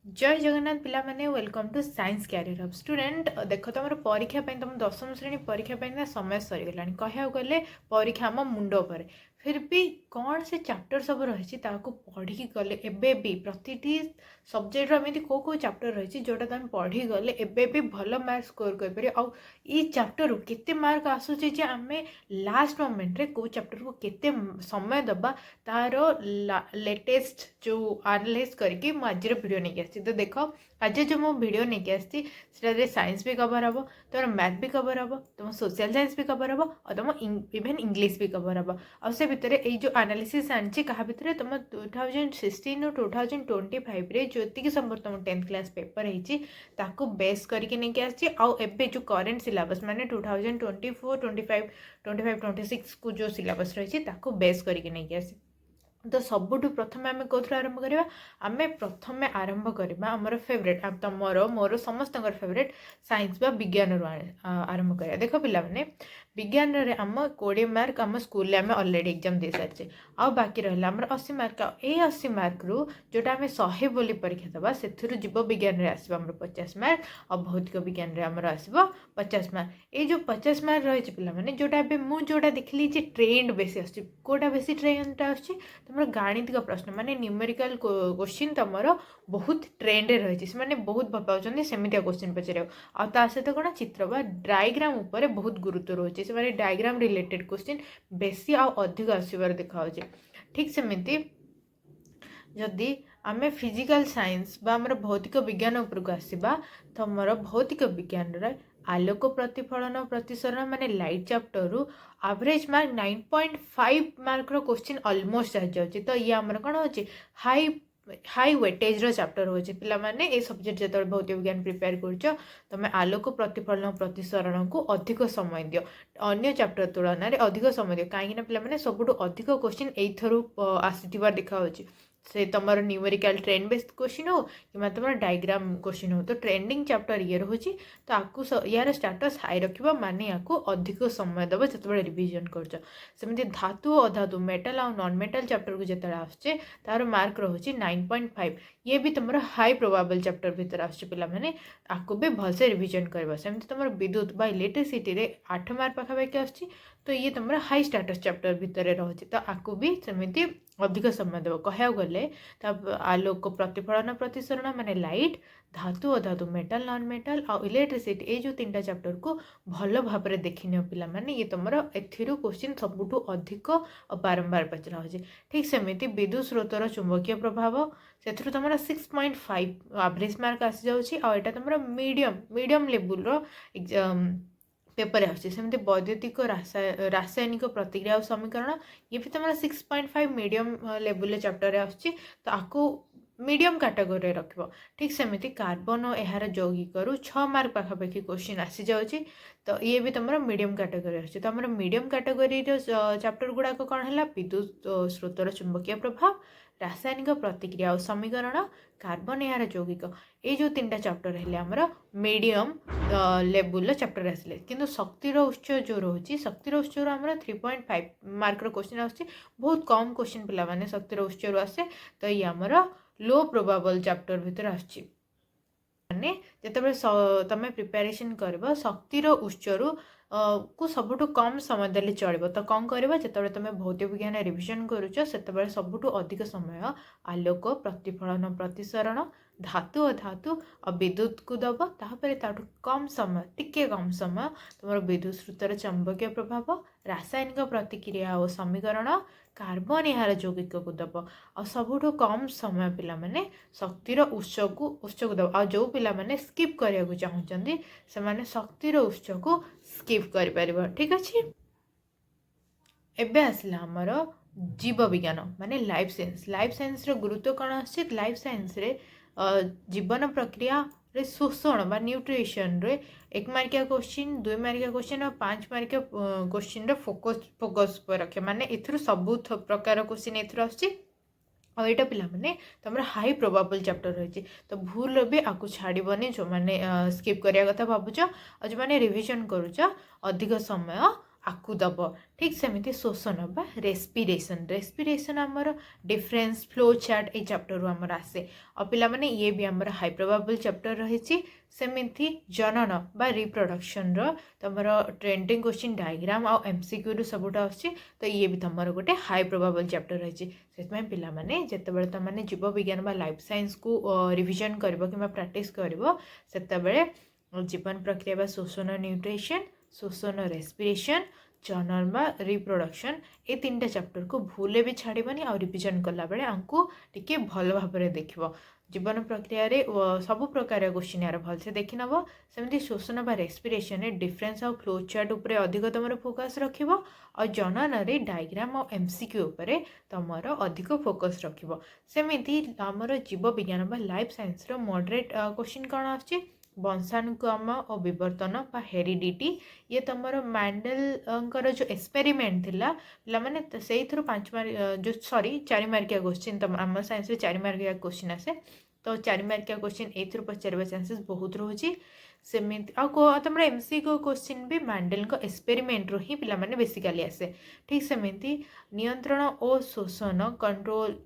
जय जगन्नाथ पिला माने welcome to science career hub student देख तुम परीक्षा तुम दशम श्रेणी परीक्षा समय सरीगला कहया गले परीक्षा आम मुंड पर फिर भी कौन से चैप्टर सब रही पढ़ी गले एवं भी प्रति सब्जेक्ट एमती कौ कौ चैप्टर रही जोटा तुम पढ़ी गले एवं भी भल मार्क स्कोर कर चैप्टर केते मार्क आसूचे आम लास्ट मोमेंट रे कौ चैप्टर को केते समय दबा तार लेटेस्ट जो एनालाइज करके मुझे वीडियो नहीं आसी तो देख आज जो मो वीडियो नहीं आसी साइंस भी कवर हम तुम मैथ भी कवर हम तुम सोशल साइंस भी कवर हम और तुम इवेन इंग्लिश भी कवर हम आ से भितर ये जो एनालिसिस आनी क्या भितर तुम 2016 और 2025 रे जो समझ तुम 10th क्लास पेपर होती बेस करके नहीं आसी आबे जो करेन्ट सिलेबस माने 2024 25 25 26 को जो सिलेबस रही बेस करके नहीं आसी तो सबुठु प्रथम आम कौन आरंभ करवा आम प्रथम आरंभ करवा आमर फेवरेट तुमर मोर समस्त फेवरेट साइंस बा विज्ञान आरंभ करवा देख पे विज्ञान रे आम 20 मार्क आम स्कूल आम अलरेडी एग्जाम दे सारी आ बाकी रहा आमर 80 मार्क ए 80 मार्क रु जोटा आम 100 बोली परीक्षा दबा से जीव विज्ञान रे आसो आमर 50 मार्क और भौतिक विज्ञान रे आमर आसो 50 मार्क ये जो 50 मार्क रही पे जोटा मुझे देखली ट्रेंड बेसी आसोटा बेसी ट्रेंड आस तुम गाणितिक प्रश्न माने न्यूमेरिकल क्वेश्चन तुम बहुत ट्रेंड रही है बहुत भल पाँच सेमिया क्वेश्चन पचार आ सहित कौन चित्र बा डायग्राम उपर बहुत गुरुत्व रोचे से डायग्राम रिलेटेड क्वेश्चन बेसी अधिक आसबार देखा ठीक सेमती जदि आम फिजिकल साइंस बा आमर भौतिक विज्ञान उपरको आसवा तुम भौतिक विज्ञान आलोक प्रतिफलन प्रतिसरण माने लाइट चैप्टर रु एवरेज मार्क 9.5 मार्क रो क्वेश्चन ऑलमोस्ट आ जाउची तो ये आमर कोन होची हाई वेटेज रो चैप्टर होची पिला माने ए सब्जेक्ट जत भौतिक विज्ञान प्रिपेयर करछ तमे आलोक प्रतिफलन प्रतिसरण को अधिक समय दियो अन्य चैप्टर तुलना रे अधिक समय दियो काहे ना पिला माने सबुठु अधिक क्वेश्चन एथरु आसीथिबा देखा होची से तुम न्यूमेरिकल ट्रेंड बेस्ड क्वेश्चन हो कि तुम डायग्राम क्वेश्चन हो तो ट्रेंडिंग चैप्टर ये रोचे तो आपको यार स्टेटस हाई रखा माने या अधिक समय दब जो रिविजन करमती धातु और अधातु मेटाल आ नॉन मेटाल चैप्टर को जिते आसचे तार मार्क रोचे 9.5 ये भी तुम हाई प्रोबाबल चैप्टर भितर आसने आपको भी भलसे रिविजन करवा सेमती तुम विद्युत बा इलेक्ट्रिसिटी रे 8 मार्क पाखापाखि आस तो ये तुम हाई स्टेटस चैप्टर भितर रोचे तो आपको भी सेमती अधिक समय देव कह गले आलोक प्रतिफलन प्रतिसरण माने लाइट धातु अधातु मेटाल नॉन मेटाल आ इलेक्ट्रिसिटी ये जो 3टा चैप्टर को भल भाव में देखी नि पिला माने ये तुम एथिरु क्वेश्चन सबुठु अधिक बारंबार पचरा हो ठीक सेमती विद्युत स्रोतर चुंबकीय प्रभाव से तुम 6.5 एवरेज मार्क आसी जाउछि आ एटा तुम मीडियम लेवल एग्जाम पेपर आसमती वैद्युतिक रासायनिक प्रतिक्रिया और समीकरण ये भी तुम 6.5 मीडियम लेवल चैप्टर आसो आपको मीडियम कैटेगोरी रख ठीक सेमती कार्बन और यार यौगिक रु 6 मार्क पाखापाखि क्वेश्चन आसी जाउछि तो ये भी तुम मीडियम कैटेगोरी आस तो आम मीडियम कैटेगोरी चैप्टर गुड़ाक कौन है विद्युत स्रोतर चुंबकीय प्रभाव रासायनिक प्रतिक्रिया और समीकरण कार्बन यार यौगिक ये जो 3टा चैप्टर है आमर मीडियम लेवल चैप्टर आसिले किंतु शक्तिर उत्स जो रोचे शक्तिर उत्स आम 3.5 मार्क क्वेश्चन आस बहुत कम क्वेश्चन पिला माने शक्तिर उत्स आसे तो ये आमर लो प्रोबाबल चैप्टर भितर आसछि माने जेतेबेले तमे प्रिपरेशन करबो शक्तिर उत्सरु को सबुठु कम समय देले चलिबो तो कौन करबा जेतेबेले तमे भौतिक विज्ञान रिविजन करूछ सेतेबेले सबुठु अधिक समय आलोक प्रतिफलन प्रतिसरण धातु और धातु और विद्युत को दब तापर ताठु कम समय टिके कम समय तुम विद्युत स्रोतर चुंबकीय प्रभाव रासायनिक प्रतिक्रिया और समीकरण कार्बन यार यौगिक को दब आ सबुठु कम समय पिला माने शक्तिर उत्स को दब आ जो पिला माने स्किप करिया को चाहउचंदी से माने शक्तिर उत्स को स्किप करि परिबो ठीक अछि एबे आसला हमर जीव विज्ञान माने लाइफ साइंस रो गुरुत्व कोन आछि लाइफ साइंस रे जीवन प्रक्रिया रे शोषण बा न्यूट्रिशन रे 1 मार्किया क्वेश्चन 2 मार्किया क्वेश्चन और 5 मार्किया क्वेश्चन रे फोकस पर रखे माने एथुर सब प्रकार क्वेश्चन एथुर आछि और यहाँ पिला माने तुम हाई प्रोबाबल चैप्टर रही तो भूल भी आपको छाड़बनी जो मैंने स्किप करिया कथा भावुच और जो मैंने रिविजन करुच अधिक समय आकु दब ठीक सेमती शोषण बा रेस्पिरेशन आमर डिफरेंस फ्लो चार्ट ये चैप्टर रू आमर आसे और पिला माने ये भी आमर हाई प्रोबेबल चैप्टर रही सेमती जनन बा रिप्रोडक्शन रो तमर ट्रेंडिंग क्वेश्चन डायग्राम आ एमसीक्यू रू सबुटा आछि तो ये भी तमर गोटे हाई प्रोबेबल चैप्टर रही से पिला माने जेतेबेले तुम माने जीव विज्ञान बा लाइफ साइंस को रिवीजन करबो किबा प्रैक्टिस करबो सेतेबेले जीवन प्रक्रिया बा शोषण न्यूट्रिशन शोषण रेस्पिरेशन जनन बा रिप्रोडक्शन ये तीन चैप्टर को भूले भी छाड़बनी आ रिविजन कला बेले आमको टिके भल भाव देखिबो जीवन प्रक्रिया रे सब प्रकार क्वेश्चन यार भल से देखि नबो सेमती शोषण बा रेस्पिरेशन रे डिफरेंस आ फ्लो चार्ट उपरे अधिक तमर फोकस रखिबो और जनन रे डायग्राम और एमसीक्यू उपरे तमर अधिक फोकस रखिबो सेमती हमर जीव विज्ञान बा लाइफ साइंस रो मॉडरेट क्वेश्चन कोन आछि वंशानुक्रम और विवर्तन बा हेरिडिटी ये तुमर मैंडल जो एक्सपेरिमेंट थिला पिला माने से 5 मार्क जो सॉरी 4 मार्किया क्वेश्चन तुम आम साइंस रे 4 मार्किया क्वेश्चन आसे तो 4 मार्किया क्वेश्चन एथर पचारबा चांसेस बहुत रोची सेमिति आ को तुम एमसीक्यू क्वेश्चन भी मैंडल को एक्सपेरिमेंट रो ही पिला माने बेसिकली आसे ठीक सेमिति नियंत्रण और शोषण कंट्रोल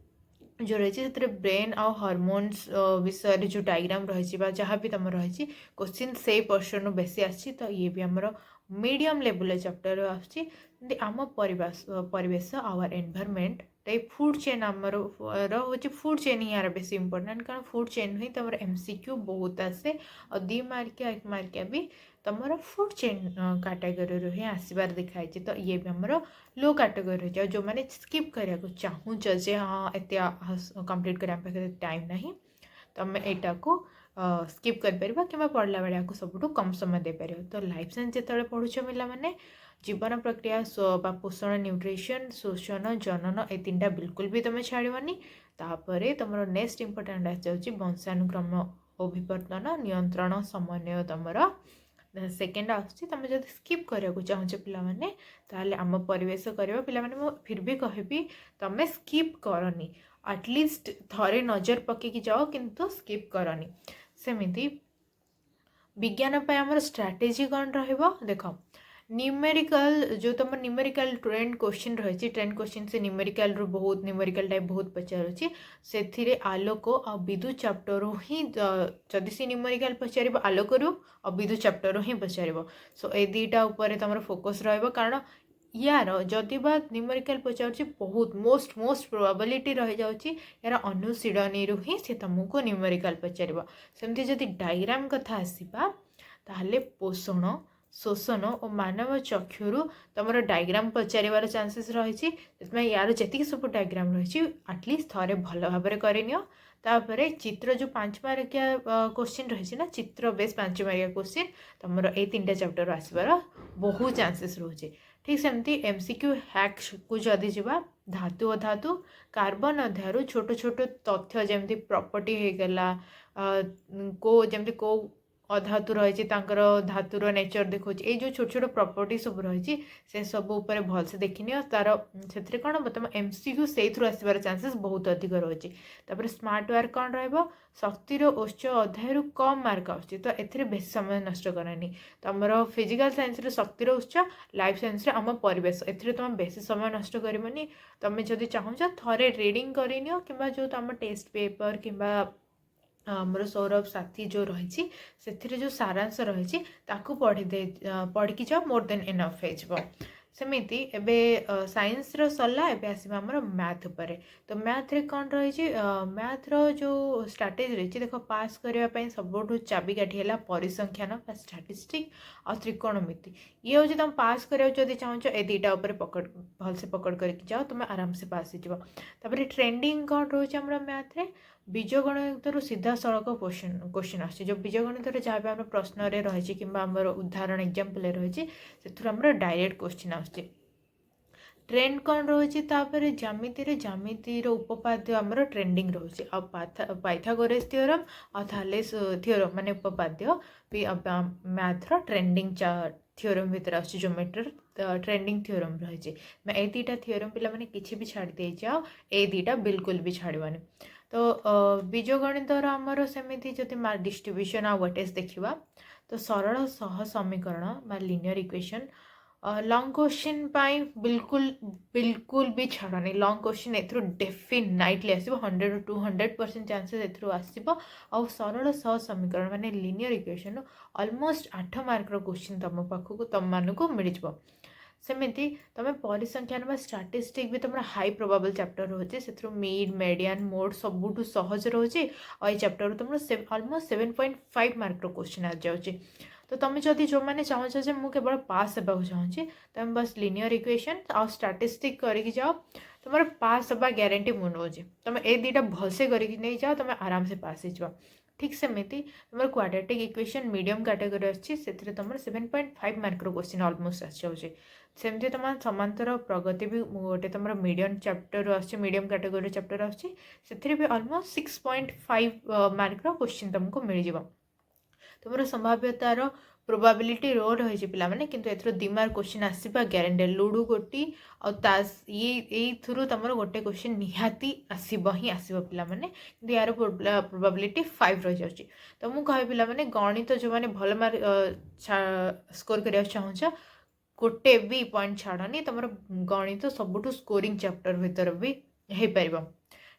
जो रही ब्रेन आ हॉर्मोन्स विषय जो डायग्राम रही जहाँ भी तुम रही क्वेश्चन से पर्सन बेसी आसी तो ये भी आमर मीडियम लेवल चैप्टर आम परिवेश आवर एनवायरनमेंट फूड चेन आमर हूँ फूड चेन ही यार बेसी इंपोर्टेंट कारण फूड चेन ही तुम एमसीक्यू बहुत आसे और 2 मार्किया 1 मार्किया भी तुम फूड चेन कैटेगरी ही आसबार दिखाई तो ये भी आमर लो कैटेगरी रही जो मैंने स्किप करने चाहूच जे हाँ एत कंप्लीट करने टाइम ना तुम यहाँ को स्किप कर पढ़ला बेले आपको सब कम समय दे पार तो लाइफ साइंस जो पढ़ुच पिला माने जीवन प्रक्रिया पोषण न्यूट्रिशन शोषण जनन ए 3टा बिल्कुल भी तुम छाड़बनी तापर तुम नेक्स्ट इंपोर्टेंट आसाऊँगी वंशानुक्रम और विवर्तन नियंत्रण समन्वय तुम सेकेंड आसूँ तुम जब स्किप करने चाहूँ पिलाने ताहले आम परिवेश करवा पिलाने फिर भी कहबी तुम स्किप करनी एटलिस्ट थरे नजर पकईकी जाओ किंतु स्किप करनी सेमिति विज्ञान पे आमर स्ट्राटेजी कौन रहिबो देख न्यूमेरिकल जो तुम न्यूमेरिकल ट्रेंड क्वेश्चन रही ट्रेंड क्वेश्चन से न्यूमेरिकल रू बहुत न्यूमेरिकल टाइप बहुत पचारुची से आलोक और विद्युत चैप्टर ही जदि से न्यूमेरिकल पचार आलोक रू और विद्युत चैप्टर ही पचार सो ए 2टा उपर तुम फोकस रहिबो कारण यार जदि बा न्यूमेरिकल पचार बहुत मोस्ट प्रोबेबिलिटी रही जाउची यार अनुशीलनी रू ही से तुमको न्यूमेरिकल पचार सेमती जदि डायग्राम कथा आसीबा ताहले पोषण शोषण और मानव चक्षुरु तुम डायग्राम पचार चांसेस रही यार जी सब डायग्राम रही एटलिस्ट थे भल भाव करपर चित्र जो 5 मार्किया क्वेश्चन रही ना चित्र बेस 5 मार्किया क्वेश्चन तुम ये 3टा चैप्टर आसबार बहुत चांसेस रोचे ठीक सेमती एमसीक्यू हैक्स को जदि जा धातु अधातु कार्बन अध्यायु छोट छोट तथ्य जमती प्रॉपर्टी होगला को जमती को अधातु रही धातुर नेचर देखो ये जो छोट छोट प्रॉपर्टी सब रही से सब उपर भल से देखनी तार से कौन तुम एमसीक्यू से आसबार चांसेस बहुत अधिक रही स्मार्ट वर्क कौन रक्तिर उत्स अध्याय कम मार्क आसो तो ए बेस समय नष्ट करनी तुम फिजिकल साइंस शक्तिर उत्स लाइफ साइंस आम परिवेश ए तुम बेस समय नष्ट करनी तुम जब चाहूच थे रीडिंग करनी कि जो तुम टेस्ट पेपर कि आमर सौरभ साथी जो रही से जो सारांश रही पढ़ी जाओ मोर देन इनफ हो सेमिति एबे साइंस रो सरला एबे आसीबा हमर मैथ उपरे तो मैथ रे कोन रही मैथ रो जो स्ट्रैटेजी रही देखो पास करबा पई सबठु चाबिकाठी हैला परिसंख्यान बा स्टैटिस्टिक और त्रिकोणमिति ये हो तुम पास करियो जदि चाहछ ए 2टा ऊपर पकड़ भल से पकड़ करके जाओ तुम आराम से पास हो तापर ट्रेंडिंग कोन रही हमर मैथ रे बीजगणित सीधा सड़क क्वेश्चन आस जो बीजगणित जहाँ भी आम प्रश्न रही कि उदाहरण एग्जाम्पल रही से डायरेक्ट क्वेश्चन आस ट्रेंड कौन रही ज्यामितिर उपपाद्य आमर ट्रेंडिंग रही पाइथागोरस थ्योरम और थालेस थ्योरम माने उपपाद्य मैथ्र ट्रेंडिंग थ्योरम भितर आस ज्योमेट्री ट्रेंडिंग थ्योरम रही मैं ए 2टा थ्योरम पिला माने किछि भी छाड़ दे जाओ ए 2टा बिल्कुल भी छाड़वानी तो बीजगणित आमर सेमती जदि डिस्ट्रीब्यूशन आ वेटेज देखा तो सरल सह समीकरण बा लिनियर इक्वेशन लॉन्ग क्वेश्चन पाई बिल्कुल बिल्कुल भी छाड़नी लॉन्ग क्वेश्चन एथरो डेफिनाइटली आसो 100 टू 100% चांसेस एथरो आसो आउ सरल सह समीकरण माने लिनियर इक्वेशन ऑलमोस्ट 8 मार्क रो क्वेश्चन तुम पाखक तुम मानक मिल जाव सेमती तुम परिसंख्यान बा स्टाटिस्टिक भी तुम हाई प्रोबाबल चैप्टर रोचे से मिड मेडियन मोड सबुठ सहज रोचे और ये चैप्टर तुम ऑलमोस्ट 7.5 मार्क रो क्वेश्चन आ जाऊँगी तो तुम जदि जो मैंने चाहछ जे मुझे केवल पास होगा चाहूँगी तुम बस लिनियर इक्वेशन आ स्टाटिस्टिक करके जाओ तुम पास हवा ग्यारंटी मुझे नौचे तुम ए दुटा भलसे करके जाओ तुम आराम से पास हो ठीक सेमती तुम क्वाड्रेटिक इक्वेशन मीडियम कैटेगरी अच्छी से तुम 7.5 मार्क रो क्वेश्चन ऑलमोस्ट आस जाऊँगी सेमती तुम समांतर प्रगति भी गोटे तुम medium chapter medium category chapter आसे भी ऑलमोस्ट 6.5 मार्क रो क्वेश्चन तुमको मिल जाव तुम संभाव्यतार प्रोबाबिलिटी रो रही पाने किंतु एथर 2 मार्क क्वेश्चन आसवा ग्यारंटी लुडु गोटी ये थ्रु तुम गोटे क्वेश्चन निहाती आसब ही आसब पाने कि यार प्रोबाबिलिटी 5 रही जाऊँगी तो मुझे कहे पाने गणित जो मैंने भल मार्क स्कोर करने चाहूँच गोटे भी पॉइंट छाड़नी तुम गणित सबुठ स्कोरिंग चैप्टर भीतर भी हो पार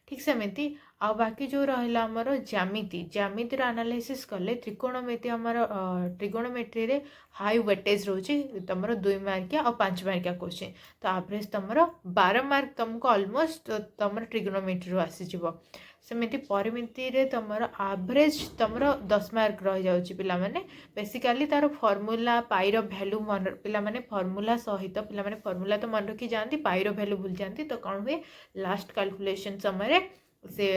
ठीक सेमती आ बाकी जो रहा आमर ज्यामितिर एनालिसिस कले त्रिकोणमिति आमर ट्रिगोनोमेट्री रे हाई वेटेज रोचे तुम 2 मार्किया और 5 मार्किया क्वेश्चन तो एवरेज तुम 12 मार्क तुमको ऑलमोस्ट तुम ट्रिगोनोमेट्री आसीज सेमती परिमिति रे तुम एवरेज तुम 10 मार्क रही जाऊँगी पिलामाने बेसिकाली तार फॉर्मूला पाइर भैल्यू मन पिलामाने फॉर्मूला सहित पिलामाने फॉर्मूला तो मन रखी जाती पाइर भैल्यू भूल जाती तो कौन हुए लास्ट कैलकुलेशन समय से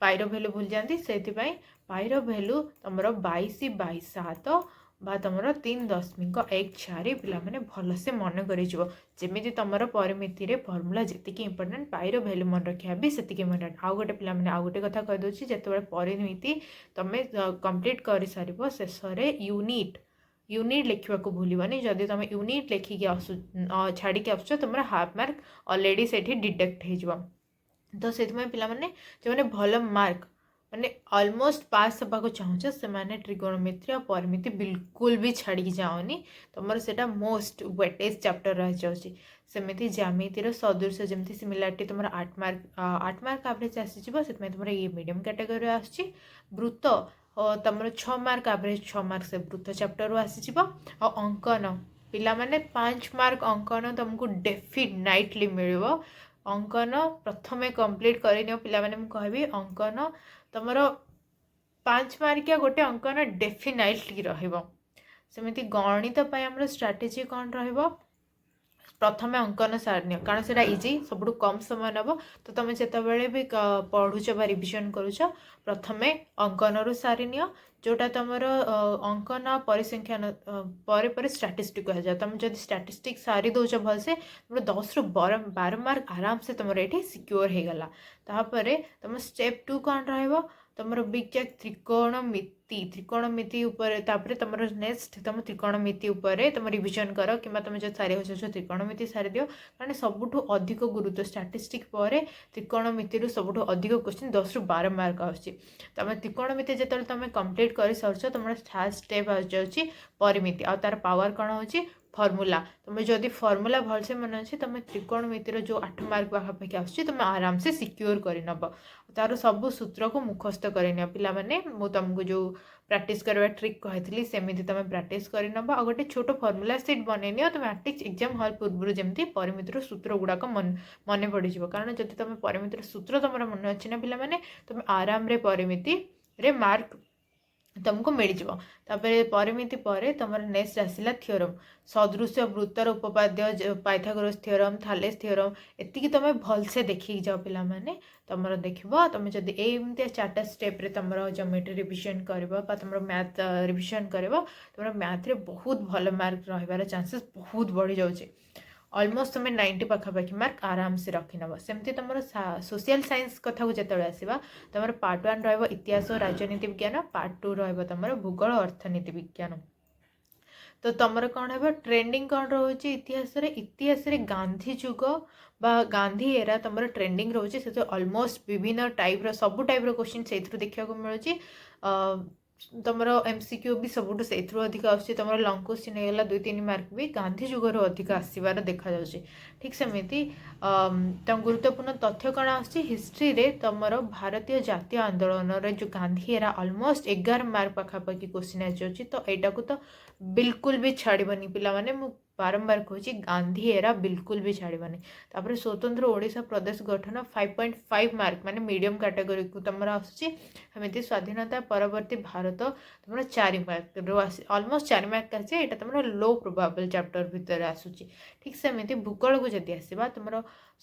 पाइर भैल्यू भूल जाती से पाइर भैल्यू तुम 22/7 बा तुम 3.14 पिलामाने भलसे मन करमी तुम परिमिति रे फॉर्मूला जी इंपोर्टेंट पाइर भैल्यू मन रखा भी से इंपोर्टेंट आउ गोटे पिलामाने आउ गोटे कथा कहीदे जिते परिमिति तुम कंप्लीट कर सार शेष यूनिट लिखा भूलनी जदि तुम यूनिट लिखिकी छाड़ी आस तुम हाफ मार्क अलरेडी से डिडक्ट हो तो से पिलामाने जो मैंने भल मार्क माने ऑलमोस्ट पास होगा चाहूँ से मैंने ट्रिगोनोमेट्री और परिमिति बिल्कुल भी छाड़ी जाओनी तुम से मोस्ट वेटेज चैप्टर रही जाऊँगी सेमती ज्यामितिर सदृश जमी सिमिलारिटी तुम 8 मार्क एवरेज आसीज से तुम ये मीडियम कैटेगरी आृत तुम 6 मार्क एवरेज 6 मार्क से वृत्त चैप्टर आसीज और अंकन पिला माने 5 मार्क अंकन तुमको डेफिनाइटली मिल अंकन प्रथमे कंप्लीट कर पिलाने कहबी अंकन तुम 5 मार्किया गोटे अंकन डेफिनाइटली रमती गणित आम स्ट्राटेजी कौन प्रथमे अंकन सारनी कारण से इजी सब कम समय नब तो तुम जिते भी पढ़ुच रिविजन करुच प्रथमे अंकन रु सारी जोटा तुम अंकन परिसंख्यान पर स्टाटिस्टिक कह तुम जब स्टाटिस्टिक सारी दौच भलसे तुम 10 रु 12 मार्क आराम से तुम ये सिक्योर हो गला तापर तुम स्टेप 2 कौन रहा तुम विज्ञान त्रिकोणमिति तापर तुम नेक्स्ट तुम त्रिकोणमिति तुम रिविजन कर कि तुम जो सारी हो त्रिकोणमिति सारी दियो कारण सबुठ अधिक गुरुत्व स्टाटिस्टिक पर त्रिकोणमिति सबुठ अधिक क्वेश्चन 10 रु 12 मार्क आछी तुम त्रिकोणमिति जो तुम कंप्लीट कर सारछ तुम फर्स्ट स्टेप आ जाउची परिमिति आ तार पावर कौन होची फॉर्मूला तुम जदि फॉर्मूला भलसे मन अच्छे तुम त्रिकोणमितिर जो 8 मार्क पाखापाखि आसुची तुम आराम से सिक्योर करनब तार सब सूत्र को मुखस्त करनी पिलाने मुझे तुमको जो प्रैक्टिस करवा ट्रिक कही सेमती तुम प्रैक्टिस करनब आ गोटे छोट फॉर्मूला सीट बनैनि तुम आटलिस्ट एग्जाम हल पूर्व जमी परिमितिर सूत्र गुड़ाक मन पड़ कारण जब तुम परिमितिर सूत्र तुम मन अच्छी ना पिलाने तुम आराम रे परिमिति रे मार्क तुमको मिल जापर परिमिति पर तुम नेक्स्ट आसला थ्योरम सदृश वृत्तर उपपाद्य पाइथागोरस थ्योरम थालेस थ्योरम एति तुम भलसे देखिक जाओ पिलाने तुम देख तुम जब एमती 4टा स्टेप तुम ज्योमेट्री रिविजन कर तुम मैथ रिविजन कर तुम मैथ रे बहुत भल मार्क रही चांसेस बहुत बढ़ी जाऊँगी ऑलमोस्ट तुम 90 पाखापाखि मार्क आराम से रखिनब सेमती तुम सोशल साइंस कथा को जिते आसवा तुम पार्ट 1 रतिहास राजनीति विज्ञान पार्ट 2 तुम भूगोल अर्थनीति विज्ञान तो तुम कौन है ट्रेंडिंग कौन रोचे इतिहास रे गांधी जुग बा गांधी एरा तुम ट्रेंडिंग रोचे से ऑलमोस्ट विभिन्न टाइप सब टाइप क्वेश्चन से देखा मिलूँ तुम एमसीक्यू भी सबुठ से अधिक आसूँ तुम लंग क्वेश्चन होगा 2-3 मार्क भी गांधी जुगर अधिक आसबार देखा जाऊँगी ठीक सेमती तुम गुरुत्वपूर्ण तथ्य कौन आसूँ हिस्ट्री रे तुम भारतीय जातीय आंदोलन जो गांधी एरा ऑलमोस्ट 11 मार्क पाखापाखि क्वेश्चन आसूँ तो यहाँ को तो बिल्कुल भी छाड़बनी पिला माने मु बारंबार कहूँ गांधी एरा बिल्कुल भी छाड़बनी तापर स्वतंत्र ओडिशा प्रदेश गठन 5.5 मार्क माने मीडियम कैटेगरी को तुम आमती स्वाधीनता परवर्ती भारत तुम 4 मार्क ऑलमोस्ट 4 मार्क आसे यहाँ तुम लो प्रोबाबल चैप्टर भितर आसूची ठीक सेमती भूगोल को जदि आसवा तुम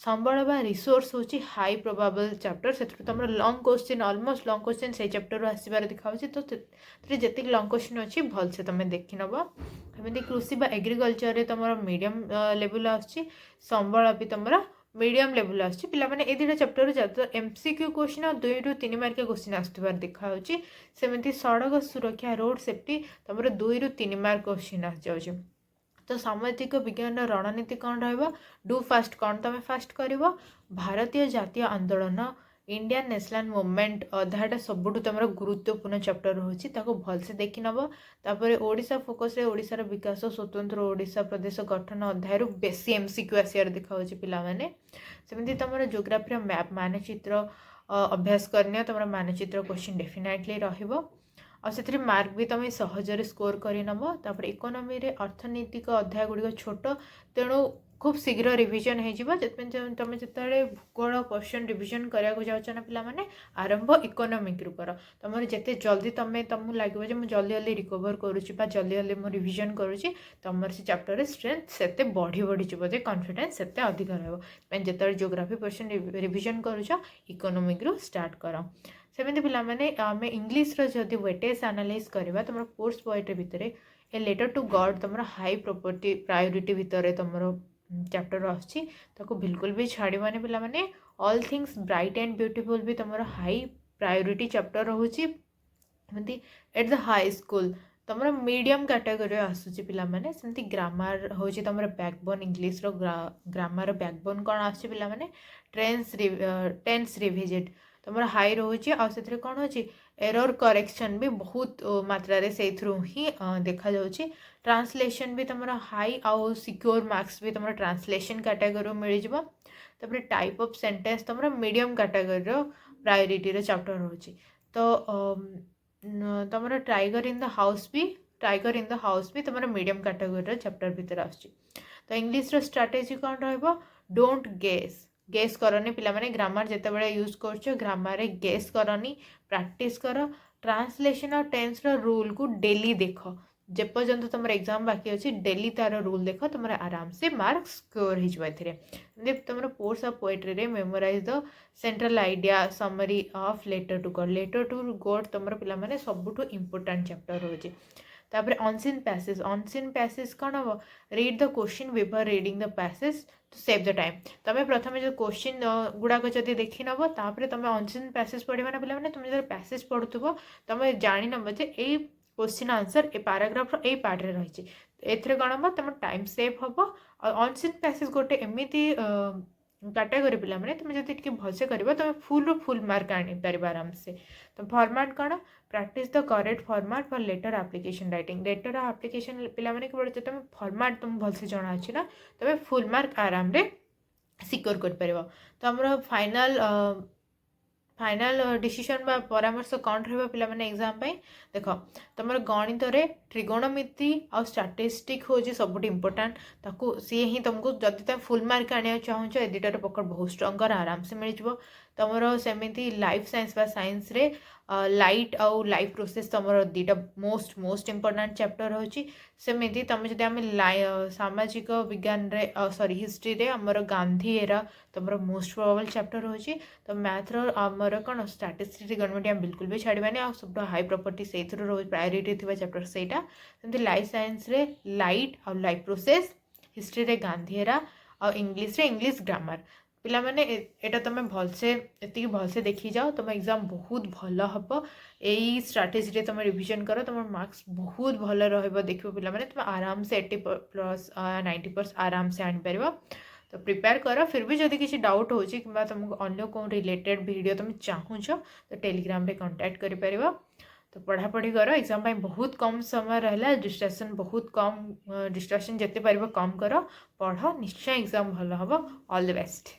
संबल बा रिसोर्स हूँ हाई प्रोबाबल चैप्टर से तुम long question almost long question से चैप्टर आसबार देखा तो जी लंग क्वेश्चन अच्छी भलसे तुम देखी नब एमती कृषि बा एग्रीकल्चर तुम मीडियम लेवल आंबल भी तुम मीडियम लेवल आसुच्छी पिला माने ए दुटा चैप्टर ज्यादा एमसीक्यू क्वेश्चन और 2-3 मार्क क्वेश्चन आसुथिबार देखा होची सेमती सड़क सुरक्षा रोड सेफ्टी तुम 2-3 मार्क क्वेश्चन आस जाउची तो सामाजिक विज्ञान रणनीति कौन रहा डू फास्ट कौन तुम फास्ट कर भारतीय जातीय आंदोलन इंडियन नेशनल मूवमेंट अधाटा सबुठ तुम गुरुत्वपूर्ण चैप्टर रोचे भलसे देखी नब तापर ओडिशा फोकस रे ओडिशार विकास स्वतंत्र ओडिशा प्रदेश गठन अध्याय बेसी एमसीक्यू आसियार देखा पिला माने सेमती तुम जियोग्राफी मैप मानचित्र अभ्यास करने तुम मानचित्र क्वेश्चन डेफिनेटली रहिबो और से मार्क भी तुम सहजरे स्कोर कर नब तापर इकोनॉमी रे अर्थनैतिक अध्याय गुड़िक छोट तेणु खूब शीघ्र रिविजन हो तुम जिते भूगोल क्वेश्चन रिविजन कराया जाऊँ ना पिला माने आरंभ इकोनॉमिक रू कर तुम जिते जल्दी तुमको लगे जल्दी जल्दी रिकवर करुच्ची जल्दी जल्दी मुझे रिविजन करुच्ची तुम से चैप्टर स्ट्रेंथ से बढ़ी बढ़ी जे कॉन्फिडेंस से अधिक रही जियोग्राफी क्वेश्चन रिविजन करुच इकोनॉमिक रू स्टार्ट कर सेमती पिला माने आम इंग्लीश जदि वेटेज एनालाइज करवा तुम कोर्स पोएट्री भितर ए लेटर टू गॉड तुम हाई प्रॉपर्टी प्रायोरिटी भितर तुम चैप्टर आसी बिल्कुल भी छाड़बानी पिला माने all things bright and beautiful भी तुम हाई प्रायोरिटी चैप्टर रोचे एट द हाई स्कूल तुम मीडियम कैटेगरी आसूची पिला माने सेमती ग्रामर हूँ तुम बैकबोन इंग्लीश ग्रामर बैकबोन कौन आसूँ पिला माने टेंस रिविजिट तुम हाई रोचे आउ कौन हो एरर करेक्शन भी बहुत मात्रा रे से ही देखा जाउची ट्रांसलेशन भी तुम हाई आउ सिक्योर मार्क्स भी तुम ट्रांसलेशन कैटेगरी मिल जाव तापर टाइप ऑफ सेंटेंस तुम मीडियम कैटेगरी प्रायोरिटी चैप्टर रोचे तो तुम टाइगर इन द हाउस भी तुम मीडियम कैटेगरी चैप्टर भितर आसुची तो इंग्लिश रो स्ट्रैटेजी कौन रहिबो डोंट गेस करनी पिला माने ग्रामर जिते बड़े यूज कर ग्रामर गेस करनी प्रैक्टिस कर ट्रांसलेशन और टेंस रो रूल को डेली देख जेपर्यंत तुम एग्जाम बाकी अच्छी डेली तार रूल देख तुम आराम से मार्क्स स्कोर हो तुम पोर्स ऑफ पोएट्री रे memorise the central idea summary of letter to god तुम पिला माने सबुठु इंपोर्टेंट चैप्टर रोचे तापर अनसीन पैसेज कौन हम read the question before reading the passage to save the time तुम प्रथम जो क्वेश्चन गुड़ाक जब देखी नब तापर तुम अनसीन पैसेज पढ़ा ना पिला तुम जो पैसेज पढ़ुव तुम जानी नब जे ए क्वेश्चन आंसर ए पैराग्राफ ए पार्ट रे रही एथरे कौन हम तुम टाइम सेव हम और अनसीन पैसेज गोटे एमती कैटेगरी पिला माने तुम जब टी भलसे कर तुम फुल मार्क आनीपर आराम से तो फॉर्मेट कौन practise the correct format for letter application writing letter application पिला माने केवल जो तुम फॉर्मेट तुम भलसे जना अच्छी ना तुम फुल मार्क आराम रे सिक्योर कर पार तो आम फाइनल डिसीजन बा परामर्श कौन रहा पिला माने एग्जाम देख तुम गणित त्रिगोणमिति आ स्टैटिस्टिक हूँ सब इम्पोर्टाट ताकू सी ही तुमको जदि तुम फुल मार्क आने चाहूँ ए दुटार पकड़ बहुत स्ट्रंगर आराम से मिल जाव तुम सेमती लाइफ साइंस बा साइंस रे लाइट आउ लाइफ प्रोसेस तुम दुटा मोस्ट इम्पोर्टाट चैप्टर होची सेमती तुम जब आम सामाजिक विज्ञान रे सॉरी हिस्ट्री रे आमर गांधी एरा तुम मोस्ट प्रोबेबल चैप्टर होची तो मैथ आमर कौन स्टैटिस्टिक्स ट्रिगोनोमेट्री आम बिल्कुल भी छाड़बानी आ सब हाई प्रॉपर्टी से प्रायोरिटी थी चैप्टर सेटा सेमती लाइफ साइंस रे लाइट आ लाइफ प्रोसेस हिस्ट्री रे गांधी एरा आ इंग्लिश रे इंग्लिश ग्रामर पिला माने एटा तुम भलसे एति भलसे देखी जाओ तुम एग्जाम बहुत भल हम यही स्ट्राटेजी रे तुम रिविजन कर तुम मार्क्स बहुत भल रहिबो देखिबो पिला माने तुम आराम से 80+ 90% आराम से आनी पारिबो तो प्रिपेयर कर फिर भी जदि किसी डाउट हो तुमको अन्य कौन रिलेटेड वीडियो तुम चाहूँ तो टेलीग्राम रे कांटेक्ट कर पारिबो तो पढ़ापढ़ी कर एग्जाम बहुत कम समय रहा डिस्ट्राक्शन बहुत कम डिस्ट्राक्शन जिते पार कम कर पढ़ निश्चय एग्जाम भल हम ऑल द बेस्ट।